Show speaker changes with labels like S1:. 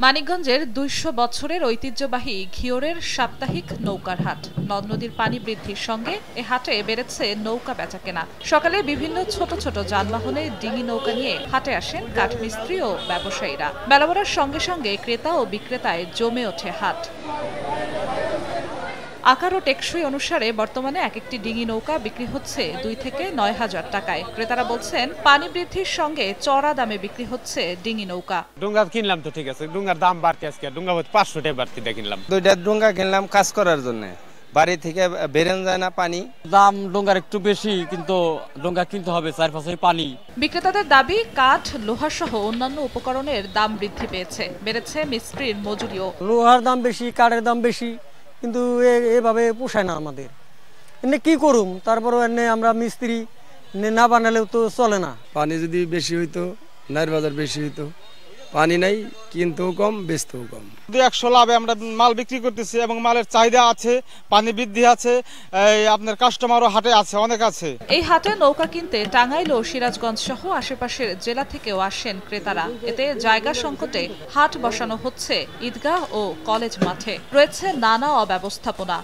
S1: মানিকগঞ্জের ২০০ বছরের ঐতিহ্যবাহী ঘিওরের সাপ্তাহিক নৌকার হাট। নদ নদীর পানি বৃদ্ধির সঙ্গে এ হাটে বেড়েছে নৌকা বেচাকেনা। সকালে বিভিন্ন ছোট ছোট যানবাহনে ডিঙি নৌকা নিয়ে হাটে আসেন কাঠমিস্ত্রি ও ব্যবসায়ীরা। বেলা বাড়ার সঙ্গে সঙ্গে ক্রেতা ও বিক্রেতায় জমে ওঠে হাট। আকার ও টেকসই অনুসারে বর্তমানে এক একটি ডিঙি নৌকা বিক্রি হচ্ছে ২ থেকে ৯,০০০ টাকায়। ক্রেতারা বলছেন, পানি বৃদ্ধির সঙ্গে চড়া দামে বিক্রি হচ্ছে ডিঙি নৌকা।
S2: ডুঙ্গা কিনলাম তো ঠিক আছে, ডুঙ্গার দাম বাড়তে আজকে ডুঙ্গা ৫০০ টাকা বাড়তি কিনলাম।
S3: ২টা ডুঙ্গা কিনলাম কাজ করার জন্য, বাড়ি থেকে বেরেন যায় না পানি।
S4: দাম ডোঙ্গার একটু বেশি, কিন্তু ডোঙ্গা কিনতে হবে, চারপাশে পানি।
S1: বিক্রেতাদের দাবি, কাঠ, লোহা সহ অন্যান্য উপকরণের দাম বৃদ্ধি পেয়েছে, বেড়েছে মিস্ত্রির মজুরিও।
S5: লোহার দাম বেশি, কাঠের দাম বেশি, কিন্তু এভাবে পোষায় না আমাদের। এনে কি করুম, তারপরও এনে আমরা মিস্ত্রি না বানালেও তো চলে না।
S6: পানি যদি বেশি হইতো, নাইর বাজার বেশি হইতো, পানি নাই, কিনতেও কম, বেচতেও কম।
S2: ২০০ লাভে আমরা মাল বিক্রি করতেছি এবং মালের চাহিদা আছে, পানি বৃদ্ধি আছে, আপনার কাস্টমারও হাটে আছে, অনেক আছে।
S1: এই হাটে নৌকা কিনতে টাঙ্গাইল ও সিরাজগঞ্জ সহ আশেপাশের জেলা থেকেও আসেন ক্রেতারা। এতে জায়গা সংকটে হাট বসানো হচ্ছে ঈদগাহ ও কলেজ মাঠে। রয়েছে নানা অব্যবস্থাপনা।